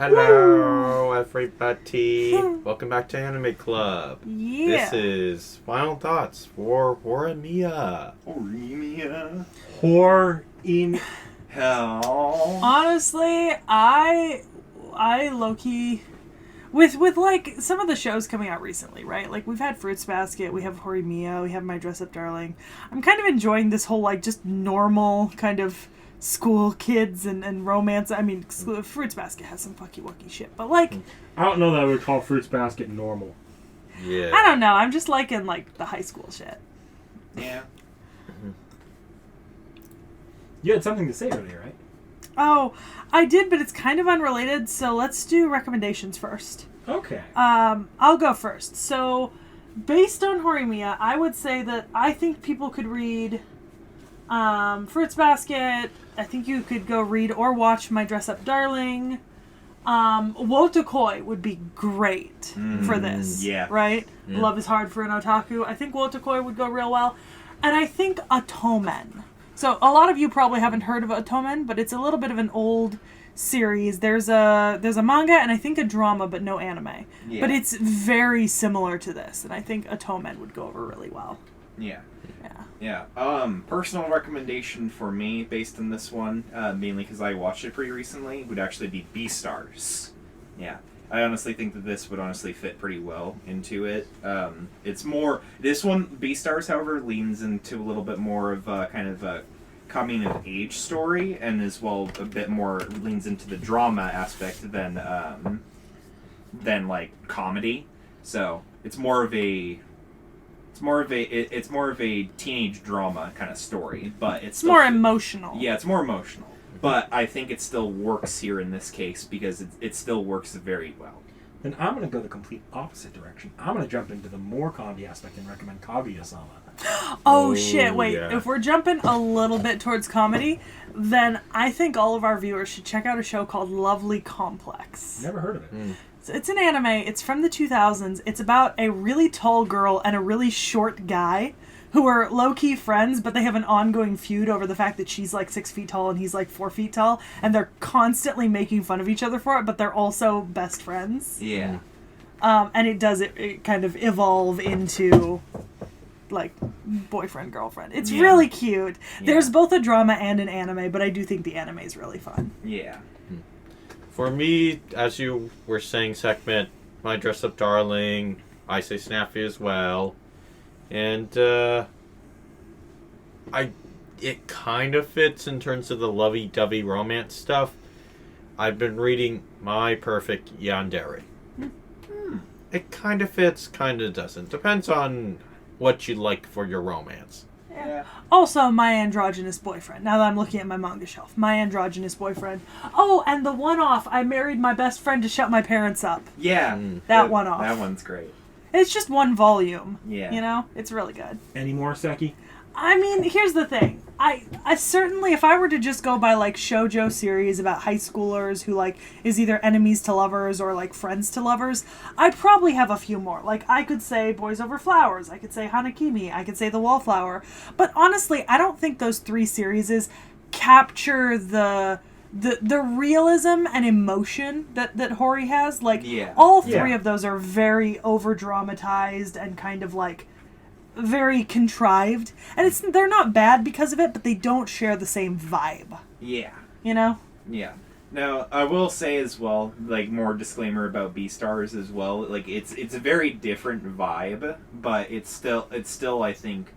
Hello, everybody. Welcome back to Anime Club. Yeah. This is Final Thoughts for Horimiya. Hell. Honestly, I low-key... With like some of the shows coming out recently, right? Like we've had Fruits Basket, we have Horimiya, we have My Dress Up Darling. I'm kind of enjoying this whole like just normal kind of school kids and romance. I mean, Fruits Basket has some fucky-wucky shit, but like... I don't know that I would call Fruits Basket normal. Yeah. I don't know, I'm just liking like the high school shit. Yeah. You had something to say earlier, right? Oh, I did, but it's kind of unrelated, so let's do recommendations first. Okay. I'll go first. So, based on Horimiya, I would say that I think people could read Fruits Basket. I think you could go read or watch My Dress Up Darling. Wotakoi would be great for this. Yeah. Right? Yeah. Love is hard for an otaku. I think Wotakoi would go real well. And I think Atomen. So a lot of you probably haven't heard of Atomen, but it's a little bit of an old series. There's a manga and I think a drama, but no anime. Yeah. But it's very similar to this, and I think Atomen would go over really well. Yeah. Yeah. Yeah. Personal recommendation for me, based on this one, mainly because I watched it pretty recently, would actually be Beastars. Yeah. I honestly think that this would honestly fit pretty well into it. It's more... This one, Beastars, however, leans into a little bit more of a kind of a coming-of-age story, and as well a bit more leans into the drama aspect than like, comedy. So, it's more of a teenage drama kind of story, but It's more emotional. Yeah, it's more emotional. But I think it still works here in this case because it still works very well. Then I'm going to go the complete opposite direction. I'm going to jump into the more comedy aspect and recommend Kaguya-sama. Oh shit, wait. yeah. If we're jumping a little bit towards comedy, then I think all of our viewers should check out a show called Lovely Complex. Never heard of it. So it's an anime. It's from the 2000s. It's about a really tall girl and a really short guy who are low-key friends, but they have an ongoing feud over the fact that she's like 6 feet tall and he's like 4 feet tall, and they're constantly making fun of each other for it, but they're also best friends. Yeah. And it kind of evolve into like boyfriend-girlfriend. It's really cute. Yeah. There's both a drama and an anime, but I do think the anime is really fun. Yeah. For me, as you were saying, segment, My Dress Up Darling, I Say Snappy as well. And, it kind of fits in terms of the lovey-dovey romance stuff. I've been reading My Perfect Yandere. It kind of fits, kind of doesn't. Depends on what you like for your romance. Yeah. Also, My Androgynous Boyfriend. Now that I'm looking at my manga shelf. My Androgynous Boyfriend. Oh, and the one-off, I married my best friend to shut my parents up. Yeah. That one off. That one's great. It's just one volume. Yeah. You know? It's really good. Any more, Seki? I mean, here's the thing. I certainly, if I were to just go by, like, shoujo series about high schoolers who, like, is either enemies to lovers or, like, friends to lovers, I'd probably have a few more. Like, I could say Boys Over Flowers. I could say Hanakimi. I could say The Wallflower. But honestly, I don't think those 3 series capture the realism and emotion that Hori has. Like, Yeah. all 3 of those are very over-dramatized and kind of, like, very contrived, and they're not bad because of it, but they don't share the same vibe. Yeah. You know? Yeah. Now, I will say as well, like, more disclaimer about Beastars as well. Like, it's a very different vibe, but it's still I think,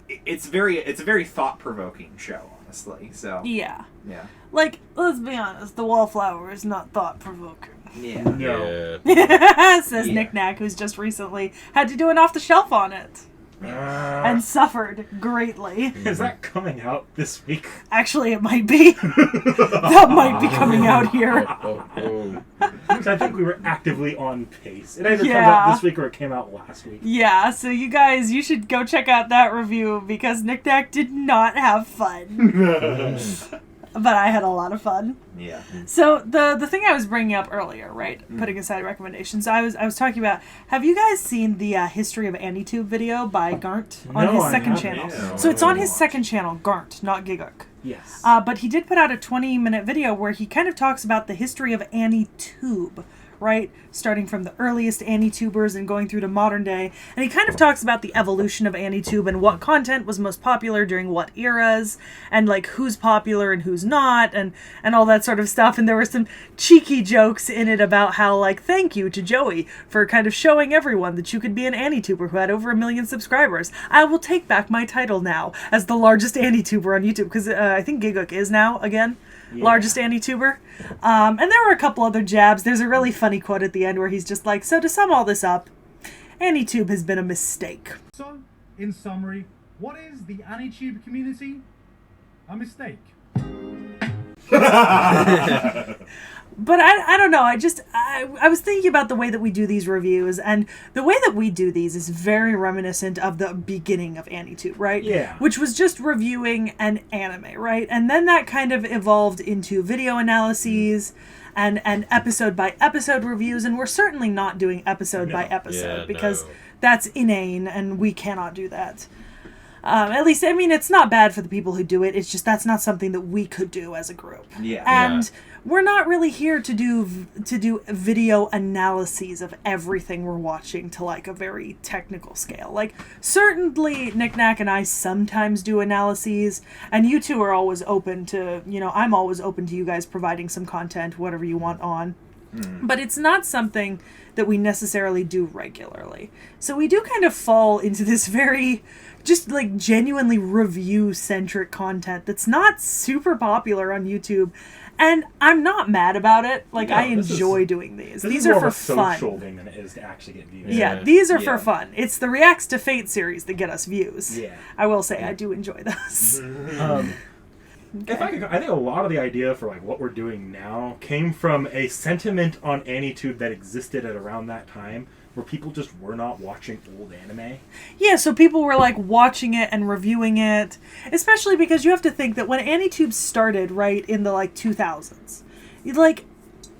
it's a very thought-provoking show, honestly. So Yeah. yeah. Like, let's be honest, The Wallflower is not thought-provoking. Yeah. No. Yeah. Says Yeah. Knick Knack, who's just recently had to do an off-the-shelf on it. And suffered greatly. Is that coming out this week? Actually, it might be. That might be coming out here. Oh. Because I think we were actively on pace. It either comes Yeah. out this week or it came out last week. Yeah, so you guys, you should go check out that review because Knick Knack did not have fun. But I had a lot of fun. Yeah. So the thing I was bringing up earlier, right? Putting aside recommendations, I was talking about. Have you guys seen the History of AniTube video by Garnt on No, his I second haven't. channel? No. So it's on his second channel, Garnt, not Giguk. Yes. But he did put out a 20-minute video where he kind of talks about the history of AniTube, right? Starting from the earliest AniTubers and going through to modern day. And he kind of talks about the evolution of AniTube and what content was most popular during what eras, and like who's popular and who's not, and all that sort of stuff. And there were some cheeky jokes in it about how, like, thank you to Joey for kind of showing everyone that you could be an AniTuber who had over 1 million subscribers. I will take back my title now as the largest AniTuber on YouTube, because I think Gigguk is now, again, largest AniTuber. And there were a couple other jabs. There's a really funny quote at the end where he's just like, so to sum all this up, AniTube has been a mistake. So, in summary, what is the AniTube community? A mistake. But I don't know, I was thinking about the way that we do these reviews, and the way that we do these is very reminiscent of the beginning of AniTube, right? Yeah. Which was just reviewing an anime, right? And then that kind of evolved into video analyses and episode by episode reviews, and we're certainly not doing episode by episode because that's inane and we cannot do that. At least, I mean, it's not bad for the people who do it. It's just that's not something that we could do as a group. Yeah. And we're not really here to do video analyses of everything we're watching to like a very technical scale. Like, certainly Nick Nack and I sometimes do analyses, and you two are always open to, I'm always open to you guys providing some content, whatever you want on. But it's not something that we necessarily do regularly. So we do kind of fall into this very just like genuinely review-centric content that's not super popular on YouTube. And I'm not mad about it. Like, I enjoy doing these. These are for fun. Social thing than it is to actually get views. Yeah, these are for fun. It's the Reacts to Fate series that get us views. Yeah. I will say, I do enjoy those. If I think a lot of the idea for like what we're doing now came from a sentiment on AniTube that existed at around that time, where people just were not watching old anime. Yeah, so people were like watching it and reviewing it, especially because you have to think that when AniTube started, right, in the like 2000s, like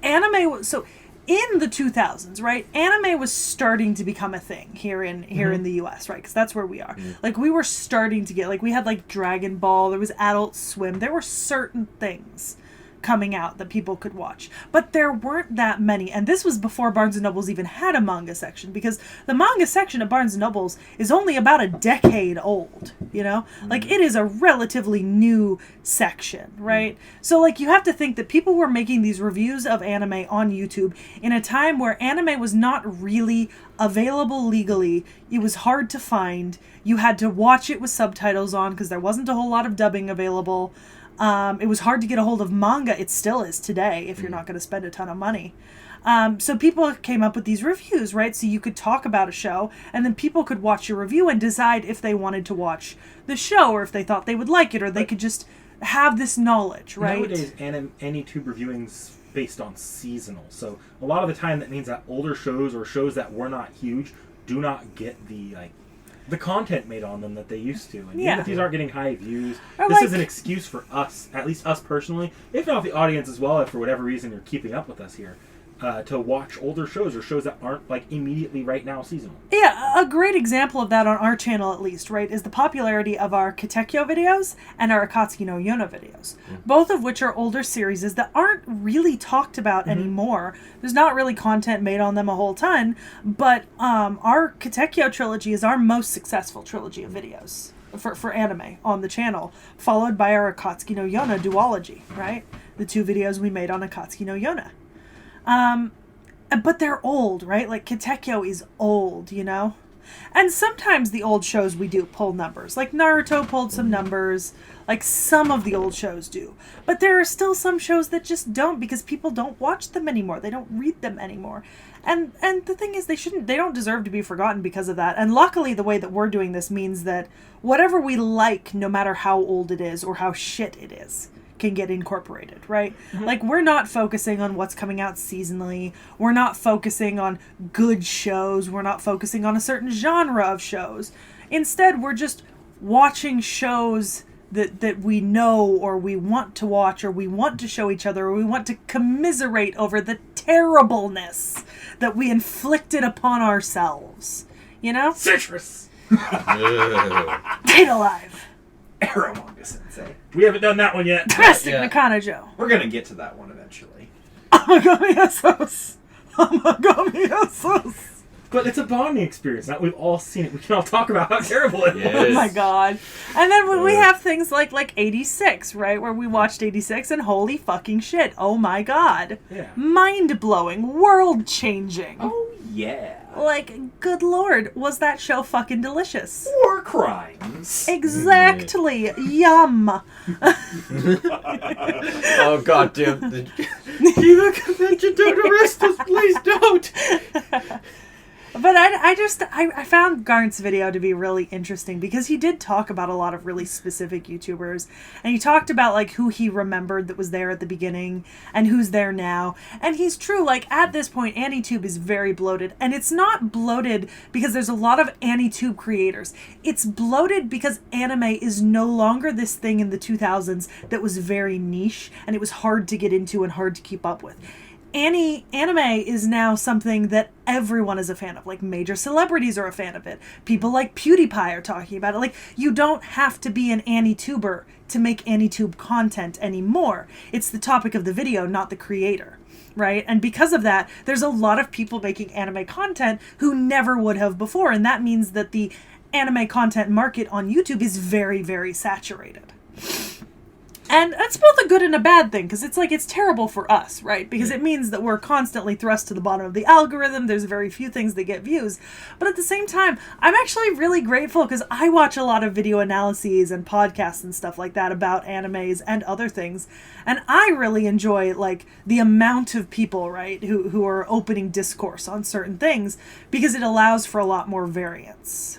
anime was so. In the 2000s, right, anime was starting to become a thing here in the US, right, because that's where we are. Like, we were starting to get, like, we had, like, Dragon Ball, there was Adult Swim, there were certain things coming out that people could watch. But there weren't that many, and this was before Barnes & Noble's even had a manga section, because the manga section at Barnes & Noble's is only about a decade old, Like, it is a relatively new section, right? So, like, you have to think that people were making these reviews of anime on YouTube in a time where anime was not really available legally. It was hard to find. You had to watch it with subtitles on because there wasn't a whole lot of dubbing available. It was hard to get a hold of manga. It still is today if you're not going to spend a ton of money. So people came up with these reviews, right? So you could talk about a show, and then people could watch your review and decide if they wanted to watch the show or if they thought they would like it, or they could just have this knowledge, right? Nowadays, AniTube reviewing's based on seasonal. So a lot of the time that means that older shows or shows that were not huge do not get the content made on them that they used to. And even if these aren't getting high views, this is an excuse for us, at least us personally, if not the audience as well, if for whatever reason you're keeping up with us here, to watch older shows or shows that aren't like immediately right now seasonal. Yeah, a great example of that on our channel at least, right, is the popularity of our T.H.E videos and our Akatsuki no Yona videos, both of which are older series that aren't really talked about anymore. There's not really content made on them a whole ton, but our T.H.E trilogy is our most successful trilogy of videos for anime on the channel, followed by our Akatsuki no Yona duology, right? The two videos we made on Akatsuki no Yona. But they're old, right? Like, T.H.E is old, And sometimes the old shows we do pull numbers. Like, Naruto pulled some numbers. Like, some of the old shows do. But there are still some shows that just don't, because people don't watch them anymore. They don't read them anymore. And the thing is, they don't deserve to be forgotten because of that. And luckily, the way that we're doing this means that whatever we like, no matter how old it is or how shit it is, can get incorporated, right? Like, we're not focusing on what's coming out seasonally. We're not focusing on good shows. We're not focusing on a certain genre of shows. Instead, we're just watching shows that we know or we want to watch or we want to show each other or we want to commiserate over the terribleness that we inflicted upon ourselves. Citrus! Stay alive! Aramanga Sensei. We haven't done that one yet. Drastic Yeah. Nakanojo. We're gonna get to that one eventually. Amagami Esos. Amagami Esos. But it's a bonding experience. Now we've all seen it. We can all talk about how terrible it Yes. Oh was. my god. And then when we have things like 86, right? Where we watched 86 and holy fucking shit. Oh my god. Yeah. Mind-blowing. World-changing. Oh yeah. Like, good lord, was that show fucking delicious? War crimes. Exactly. Yum. Oh god damn. The Kiva convention, don't arrest us, please don't. But I found Garnt's video to be really interesting because he did talk about a lot of really specific YouTubers, and he talked about like who he remembered that was there at the beginning and who's there now. And he's true, like at this point AniTube is very bloated, and it's not bloated because there's a lot of AniTube creators. It's bloated because anime is no longer this thing in the 2000s that was very niche and it was hard to get into and hard to keep up with. Anime is now something that everyone is a fan of. Like, major celebrities are a fan of it. People like PewDiePie are talking about it. Like, you don't have to be an AniTuber to make AniTube content anymore. It's the topic of the video, not the creator, right? And because of that, there's a lot of people making anime content who never would have before, and that means that the anime content market on YouTube is very, very saturated. And that's both a good and a bad thing, because it's like, it's terrible for us, right? Because it means that we're constantly thrust to the bottom of the algorithm. There's very few things that get views. But at the same time, I'm actually really grateful because I watch a lot of video analyses and podcasts and stuff like that about animes and other things. And I really enjoy, like, the amount of people, right, who are opening discourse on certain things, because it allows for a lot more variance.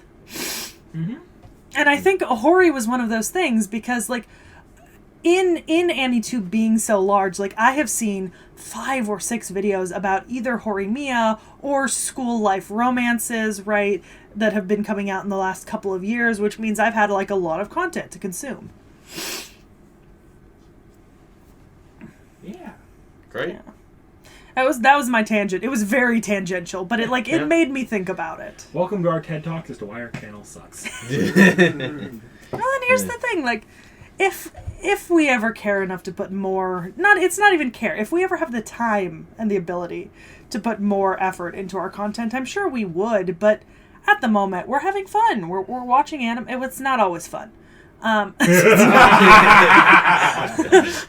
Mm-hmm. And I think Hori was one of those things because, like, in AniTube being so large, like, I have seen 5 or 6 videos about either Horimiya or school life romances, right, that have been coming out in the last couple of years, which means I've had, like, a lot of content to consume. Yeah. Great. Yeah. That was my tangent. It was very tangential, but it Yeah. made me think about it. Welcome to our TED Talk as to why our channel sucks. Well, and here's the thing, like, if we ever care enough to put more, it's not even care, if we ever have the time and the ability to put more effort into our content, I'm sure we would, but at the moment, we're having fun. We're watching anime. It's not always fun.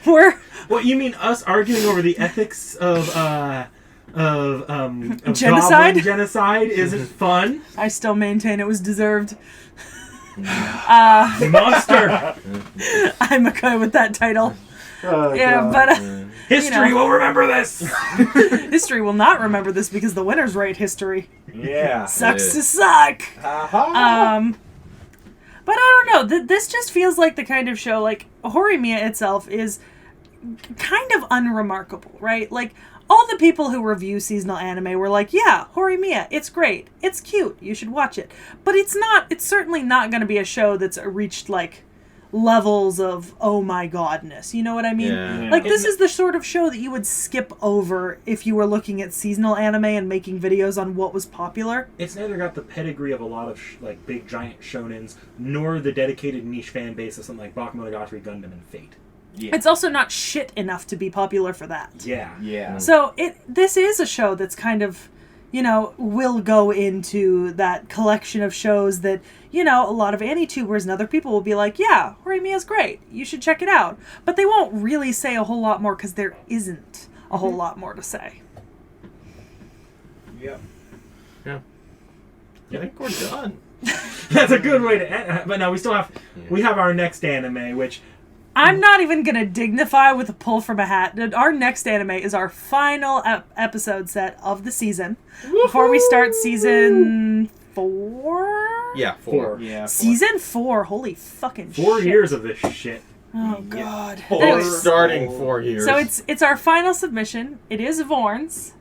We're... What, you mean us arguing over the ethics of Genocide? goblin genocide isn't fun? I still maintain it was deserved. Monster! I'm okay with that title. Oh, Yeah, God. but History You know. will remember this! history will not remember this because the winners write history. Yeah. Sucks Yeah. to suck. Uh-huh. But I don't know. This just feels like the kind of show, like, Horimiya itself is kind of unremarkable, right? Like, all the people who review seasonal anime were like, yeah, Horimiya, it's great. It's cute. You should watch it. But it's certainly not going to be a show that's reached, like, levels of oh my godness. You know what I mean? Yeah. Like, this is the sort of show that you would skip over if you were looking at seasonal anime and making videos on what was popular. It's neither got the pedigree of a lot of like big giant shonens, nor the dedicated niche fan base of something like Bakemonogatari, Gundam, and Fate. Yeah. It's also not shit enough to be popular for that. Yeah. Yeah. So this is a show that's kind of, will go into that collection of shows that, a lot of AniTubers and other people will be like, yeah, Horimiya's great. You should check it out. But they won't really say a whole lot more because there isn't a whole lot more to say. Yep. I think we're done. That's a good way to end. But no, we have our next anime, which I'm not even going to dignify with a pull from a hat. Our next anime is our final episode set of the season. Before we start season 4? Yeah, 4. Yeah. Season 4. Holy fucking shit. 4 years of this shit. Oh, God. Four. Anyways, Starting 4 years. so it's our final submission. It is Vorn's.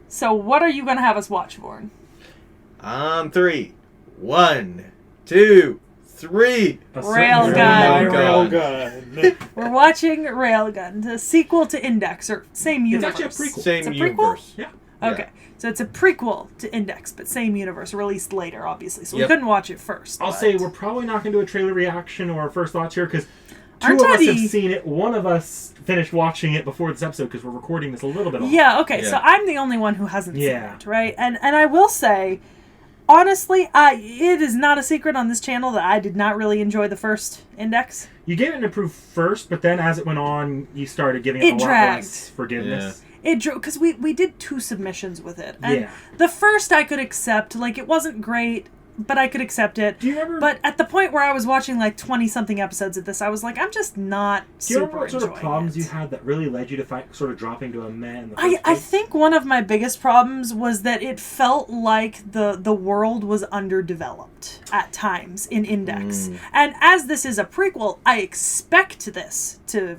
So what are you going to have us watch, Vorn? On 3. 1, 2, 3. Railgun. Railgun. We're watching Railgun, the sequel to Index, or same It's universe. actually a prequel. Same It's a prequel? universe. Yeah. Okay, so it's a prequel to Index, but same universe, released later, obviously. So we Yep. couldn't watch it first. I'll but- say we're probably not going to do a trailer reaction or first thoughts here because Two Aren't of I us have the- seen it. One of us finished watching it before this episode because we're recording this a little bit off. Yeah, okay, so Yeah. I'm the only one who hasn't Yeah. seen it, right? And I will say, honestly, it is not a secret on this channel that I did not really enjoy the first Index. You gave it an approved first, but then as it went on, you started giving it It a lot dragged. less forgiveness. It drew, because we did 2 submissions with it. And Yeah. the first I could accept, like, it wasn't great, but I could accept it. Do you remember? But at the point where I was watching like 20-something episodes of this, I was like, I'm just not Do you remember super what sort of enjoying problems it. you had that really led you to sort of dropping to a meh in the first I place? think one of my biggest problems was that it felt like the world was underdeveloped at times in Index. And as this is a prequel, I expect this to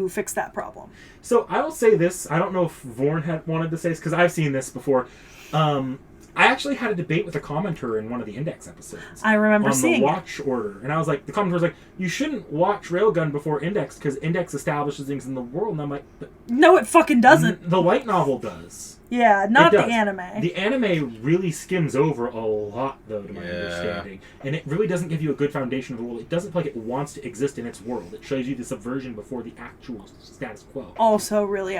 fix that problem. So I will say this. I don't know if Vorn had wanted to say this because I've seen this before. I actually had a debate with a commenter in one of the Index episodes. I remember on seeing the it. watch order, and I was like, the commenter was like, "You shouldn't watch Railgun before Index because Index establishes things in the world." And I'm like, "But No, it fucking doesn't. the light novel does. Yeah, not It the does. anime. The anime really skims over a lot, though, to my Yeah. understanding, and it really doesn't give you a good foundation of the world. It doesn't feel like it wants to exist in its world. It shows you the subversion before the actual status quo. Also, really,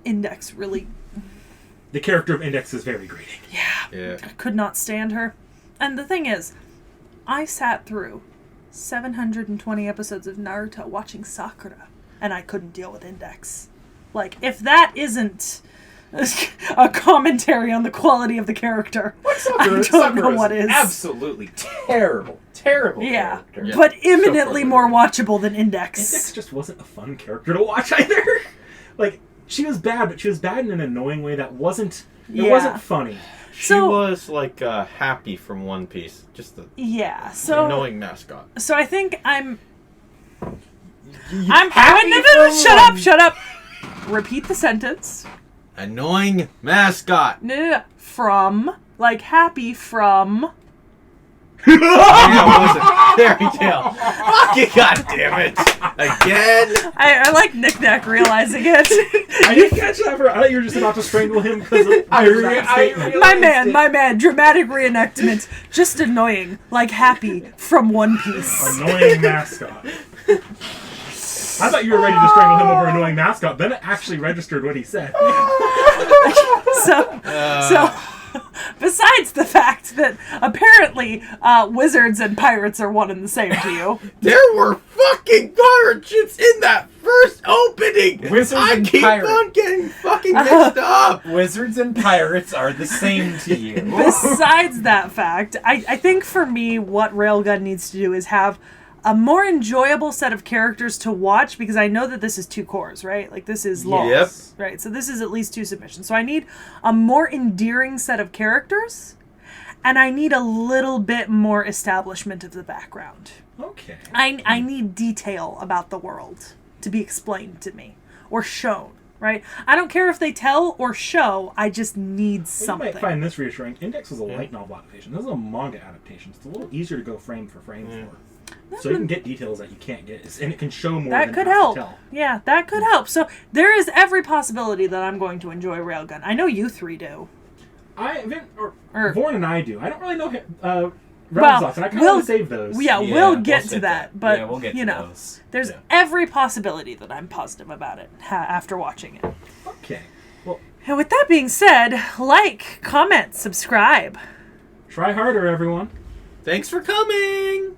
Index really, The character of Index is very grating. Yeah. I could not stand her. And the thing is, I sat through 720 episodes of Naruto watching Sakura, and I couldn't deal with Index. Like, if that isn't a commentary on the quality of the character, I don't know what is. Absolutely terrible Yeah, character. Yeah. but imminently So more watchable than Index Index. just wasn't a fun character to watch either. Like, she was bad, but she was bad in an annoying way that wasn't... It Yeah. wasn't funny. She So- was like Happy from One Piece. Just the Yeah, so annoying mascot. so I think I'm happy no, for shut one- up, shut up. Repeat the sentence. Annoying mascot. No. From, like, happy from. Yeah, was it? Fairy tale. God damn it. Again. I like Knick-Knack realizing it. I didn't catch that for... I thought you were just about to strangle him because of that statement. My man, dramatic reenactment. Just annoying, like happy from One Piece. Annoying mascot. I thought you were ready to strangle him over annoying mascot. Then it actually registered what he said. So, besides the fact that apparently wizards and pirates are one and the same to you. There were fucking pirate ships in that first opening. Wizards I and keep pirates. on getting fucking mixed up. Wizards and pirates are the same to you. Besides that fact, I think for me, what Railgun needs to do is have a more enjoyable set of characters to watch, because I know that this is 2 cores, right? Like, this is long. Yep. Right, so this is at least 2 submissions. So I need a more endearing set of characters, and I need a little bit more establishment of the background. Okay. I need detail about the world to be explained to me, or shown, right? I don't care if they tell or show, I just need something. You might find this reassuring. Index was a light novel adaptation. This is a manga adaptation. It's a little easier to go frame for frame for. So you can get details that you can't get, and it can show more That than could it has help. to tell. Yeah, that could help. So there is every possibility that I'm going to enjoy Railgun. I know you 3 do. Vorn and I do. I don't really know Well, Realms and I kind of we'll- want to save those. Yeah, Yeah, we'll we'll get to save that. that. But, Yeah, we'll get you to know, those. there's Yeah. every possibility that I'm positive about it after watching it. Okay. Well, And with that being said, like, comment, subscribe. try harder, everyone. Thanks for coming.